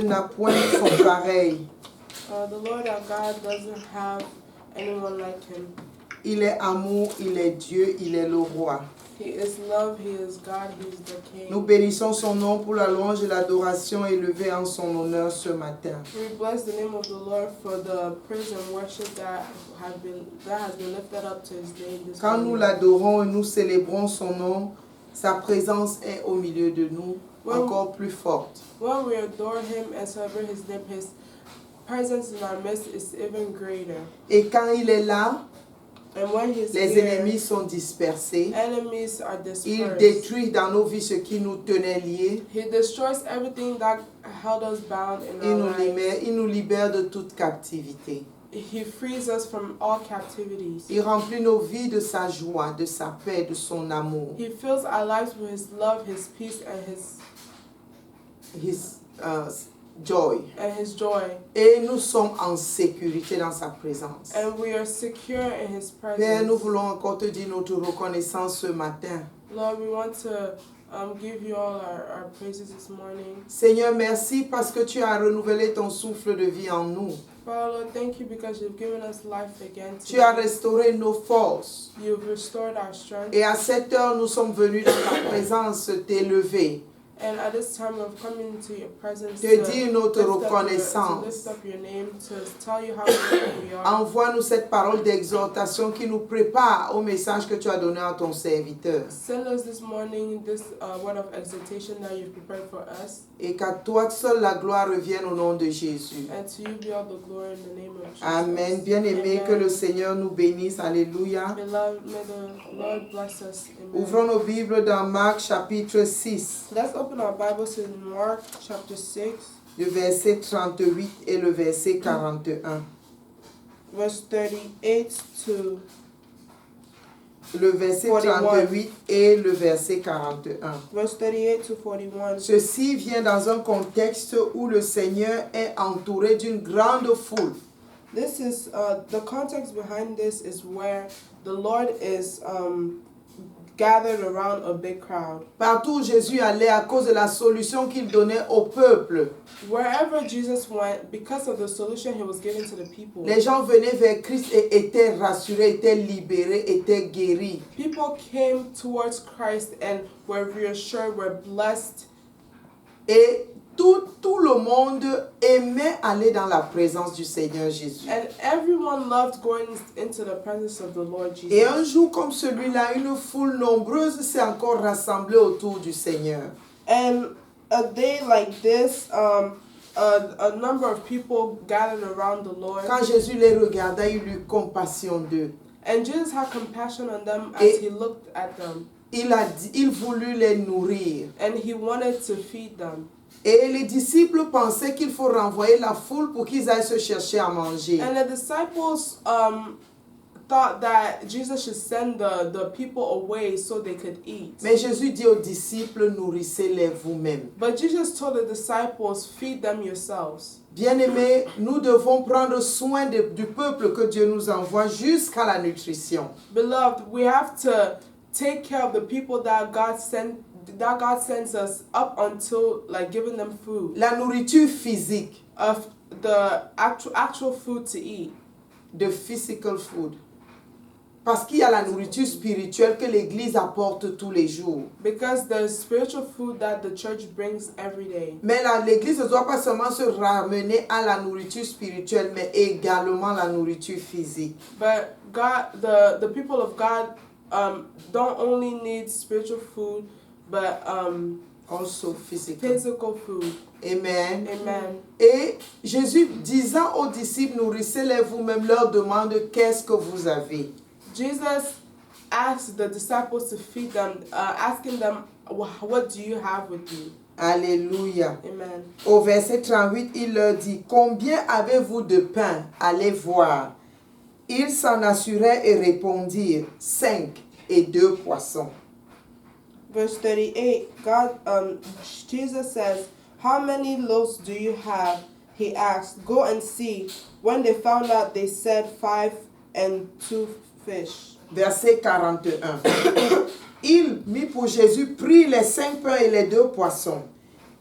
n'a point son pareil. The Lord our God doesn't have anyone like him. Il est amour, il est Dieu, il est le roi. He is love, he is God, he is the King. Nous bénissons son nom pour la louange et l'adoration élevée en son honneur ce matin. We bless the name of the Lord for the praise and worship that has been lifted up to his name this Quand nous morning. l'adorons et nous célébrons son nom, sa présence est au milieu de nous, encore plus forte. When we adore him and celebrate his name, his presence in our midst is even greater. Et quand il est là, And when he's les here, ennemis sont dispersés. enemies are Il dispersed. détruit dans nos vies ce qui nous tenait liés. He destroys everything that held us bound in our lives. Il nous libère de toute captivité. He frees us from all captivities. Il remplit nos vies de sa joie, de sa paix, de son amour. He fills our lives with his love, his peace, and His joy. joy. Et nous sommes en sécurité dans sa présence. And we are secure in his Père, nous presence. voulons encore te dire notre reconnaissance ce matin. Lord, we want to give you all our praises this morning. Seigneur, merci parce que tu as renouvelé ton souffle de vie en nous. Father, Lord, thank you because you've given us life again Tu as today. restauré nos forces. You've restored our strength. Et à cette heure, nous sommes venus dans ta présence t'élever. And at this time, we've come into your presence Te dire notre reconnaissance. to lift up your name, to tell you how grateful we are. Envoie-nous cette parole d'exhortation qui nous prépare au message que tu as donné à ton serviteur. Send us this morning this word of exhortation that you've prepared for us. Et qu'à toi seul la gloire revienne au nom de Jésus. And to you be all the glory in the name of Jesus. Amen. Bien-aimé, que le Seigneur nous bénisse. Alléluia. Beloved, may the Lord bless us. Amen. Ouvrons nos Bibles dans Marc chapitre 6, Let's open our Bibles in Mark chapter 6, le verset 38 et le verset 41. verse 38 to Le verset 38 et le verset 41. verse 38 to 41. Ceci vient dans un contexte où le Seigneur est entouré d'une grande foule. This is the context behind this is where the Lord is gathered around a big crowd. Partout où Jésus allait à cause de la solution qu'il donnait au peuple, Wherever Jesus went, because of the solution he was giving to the people, les gens venaient vers Christ et étaient rassurés, étaient libérés, étaient guéris. people came towards Christ and were reassured, were blessed. Et tout le monde aimait aller dans la présence du Seigneur Jésus. And everyone loved going into the presence of the Lord Jesus. Et un jour comme celui-là, une foule nombreuse s'est encore rassemblée autour du Seigneur. And a day like this, a number of people gathered around the Lord. Quand Jésus les regarda, il eut compassion d'eux. And Jesus had compassion on them as Et he looked at them. Il voulut les nourrir. And he wanted to feed them. Et les disciples pensaient qu'il faut renvoyer la foule pour qu'ils aillent se chercher à manger. And the disciples thought that Jesus should send the people away so they could eat. Mais Jésus dit aux disciples, nourrissez-les vous-mêmes. But Jesus told the disciples, feed them yourselves. Bien-aimés, nous devons prendre soin du peuple que Dieu nous envoie jusqu'à la nutrition. Beloved, we have to take care of the people that God sends us up until like giving them food. La nourriture physique, Of the actual food to eat. the physical food. Parce qu'il y a la nourriture spirituelle que l'Église apporte tous les jours. Because there's spiritual food that the church brings every day. Mais l'Église ne doit pas seulement se ramener à la nourriture spirituelle, mais également la nourriture physique. But God, the people of God don't only need spiritual food, but Also physical. physical food. Amen. Amen. Et Jésus disant aux disciples, nourrissez-les vous-même, leur demande, qu'est-ce que vous avez? Jesus asked the disciples to feed them, asking them, what do you have with you? Alléluia. Amen. Au verset 38, il leur dit, combien avez-vous de pain? Allez voir. Ils s'en assurèrent et répondirent, 5 et 2 poissons. Verse 38, Jesus says, how many loaves do you have? He asked. Go and see. When they found out, they said 5 and 2 fish. Verset 41. Il mit pour Jésus, prit les 5 pains et les 2 poissons.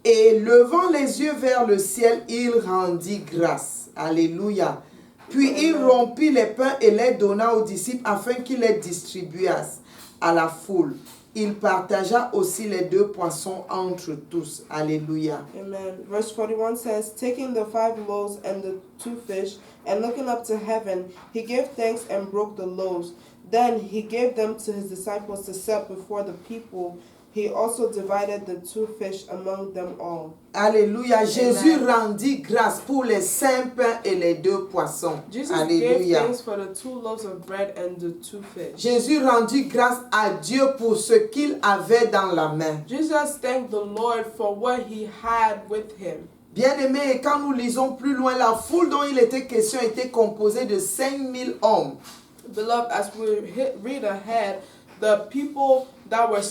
Et levant les yeux vers le ciel, il rendit grâce. Alléluia. Puis il rompit les pains et les donna aux disciples afin qu'ils les distribuassent à la foule. Il partagea aussi les 2 poissons entre tous. Alléluia. Amen. Verse 41 says, taking the 5 loaves and the 2 fish, and looking up to heaven, he gave thanks and broke the loaves. Then he gave them to his disciples to set before the people. He also divided the 2 fish among them all. Alléluia. Jésus rendit grâce pour les 5 pains et les 2 poissons. Jesus Alléluia. gave thanks for the 2 loaves of bread and the 2 fish. Jésus rendit grâce à Dieu pour ce qu'il avait dans la main. Jesus thanked the Lord for what he had with him. Bien-aimés, quand nous lisons plus loin, la foule dont il était question était composée de 5000 hommes. Beloved, as we read ahead, the people that were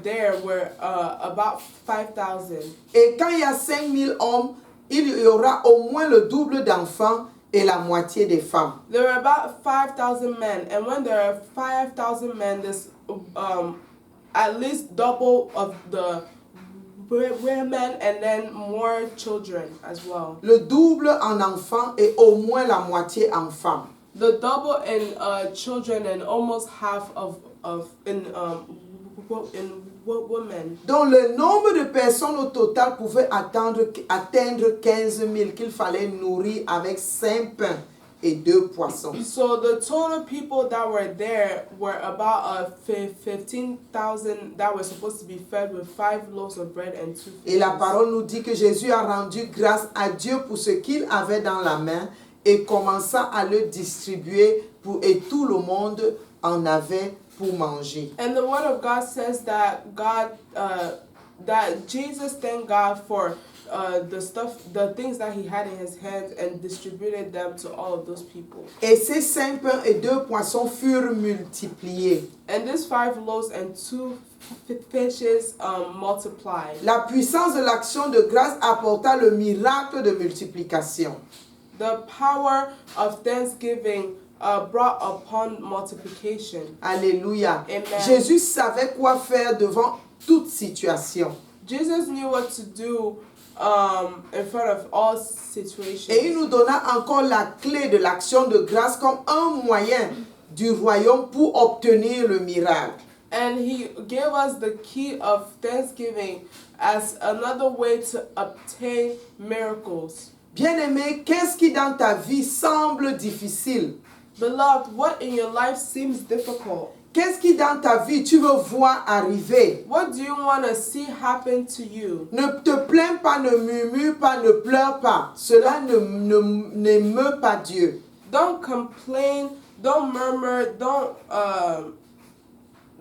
there were about 5,000. Et quand il y a 5000 hommes, il y aura au moins le double d'enfants et la moitié des femmes. There were about 5,000 men, and when there are 5,000 men, there's at least double of the women and then more children as well. Le double en enfants et au moins la moitié en femmes. The double in children and almost half in women. Donc le nombre de personnes au total pouvait atteindre 15 000 qu'il fallait nourrir avec 5 pains et 2 poissons. So the total people that were there were about 15,000 that were supposed to be fed with 5 loaves of bread and 2 Et la fishes. parole nous dit que Jésus a rendu grâce à Dieu pour ce qu'il avait dans la main et commença à le distribuer et tout le monde en avait pour manger. And the word of God says that that Jesus thanked God for the things that he had in his hands and distributed them to all of those people. Et ces 5 pains et 2 poissons furent multipliés. And these 5 loaves and 2 fishes multiplied. La puissance de l'action de grâce apporta le miracle de multiplication. The power of thanksgiving brought upon multiplication. Alléluia. Amen. Jésus savait quoi faire devant toute situation. Jesus knew what to do in front of all situations. Et il nous donna encore la clé de l'action de grâce comme un moyen du royaume pour obtenir le miracle. And he gave us the key of thanksgiving as another way to obtain miracles. Bien-aimé, qu'est-ce qui dans ta vie semble difficile? Beloved, what in your life seems difficult? Qu'est-ce qui dans ta vie tu veux voir arriver? What do you want to see happen to you? Ne te plains pas, ne murmure pas, ne pleure pas. Cela n'émeut pas Dieu. Don't complain, don't murmur, don't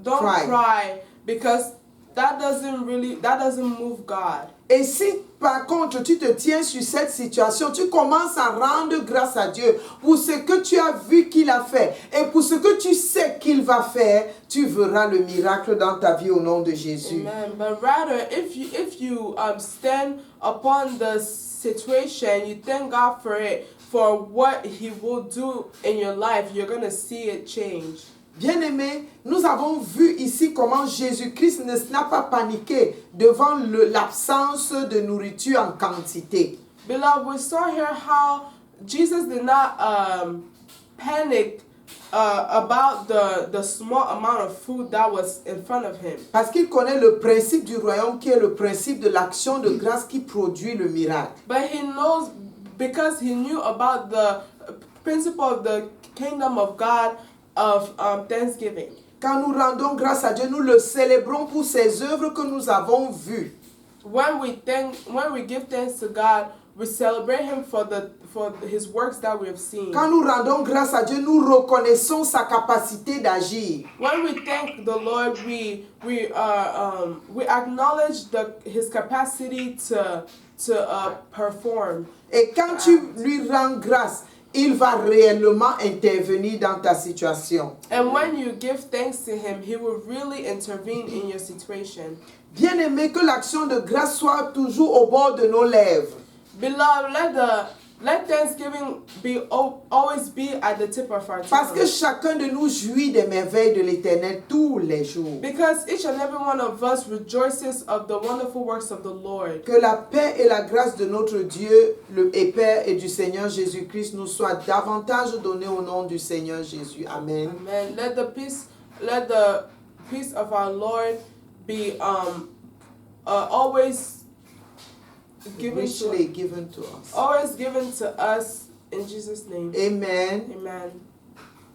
Cry. cry, because that doesn't move God. Et si par contre tu te tiens sur cette situation, tu commences à rendre grâce à Dieu pour ce que tu as vu qu'il a fait et pour ce que tu sais qu'il va faire, tu verras le miracle dans ta vie au nom de Jésus. Amen. But rather, if you stand upon the situation, you thank God for it, for what He will do in your life, you're gonna see it change. Bien-aimés, nous avons vu ici comment Jésus-Christ n'a pas paniqué devant l'absence de nourriture en quantité. Beloved, we saw here how Jesus did not panic about the small amount of food that was in front of him. Parce qu'il connaît le principe du royaume qui est le principe de l'action de grâce qui produit le miracle. But he knows, because he knew about the principle of the kingdom of God, of thanksgiving. Quand nous rendons grâce à Dieu, nous le célébrons pour ses œuvres que nous avons vues. When we give thanks to God, we celebrate Him for His works that we have seen. Quand nous rendons grâce à Dieu, nous reconnaissons sa capacité d'agir. When we thank the Lord, we acknowledge His capacity to perform. Et quand tu lui rends grâce, il va réellement intervenir dans ta situation. And when you give thanks to Him, He will really intervene in your situation. Bien-aimé, que l'action de grâce soit toujours au bord de nos lèvres. Beloved, Let Thanksgiving always be at the tip of our Parce que tongue. chacun de nous jouit des merveilles de l'Éternel tous les jours. Because each and every one of us rejoices of the wonderful works of the Lord. Que la paix et la grâce de notre Dieu, le Père et du Seigneur Jésus-Christ nous soient davantage données au nom du Seigneur Jésus. Amen. Amen. Let the peace of our Lord be always given Richly given to us. always given to us in Jesus' name. Amen. Amen.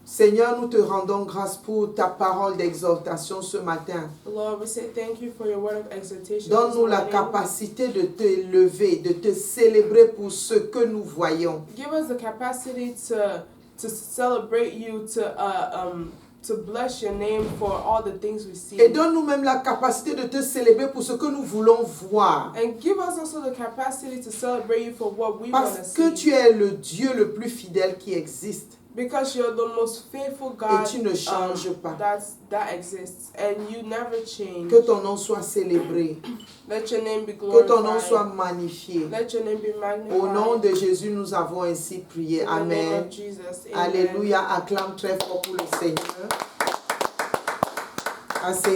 Seigneur, nous te rendons grâce pour ta parole d'exhortation ce matin. Lord, we say thank you for your word of exhortation. Donne-nous this la morning. capacité de te lever, de te célébrer pour ce que nous voyons. Give us the capacity to celebrate you, to bless your name for all the things we see. Et donne-nous même la capacité de te célébrer pour ce que nous voulons voir. And give us also the capacity to celebrate you for what we want to Parce que see. tu es le Dieu le plus fidèle qui existe. Because you're the most faithful God Et tu ne changes pas. that exists, and you never change. Que ton nom soit célébré. Let your name be Que ton nom glorified. soit magnifié. Let your name be magnified. Au nom de Jésus, nous avons ainsi prié. In the name Amen. of Jesus. Amen. Alléluia. Acclame très fort pour le Seigneur. Asseyons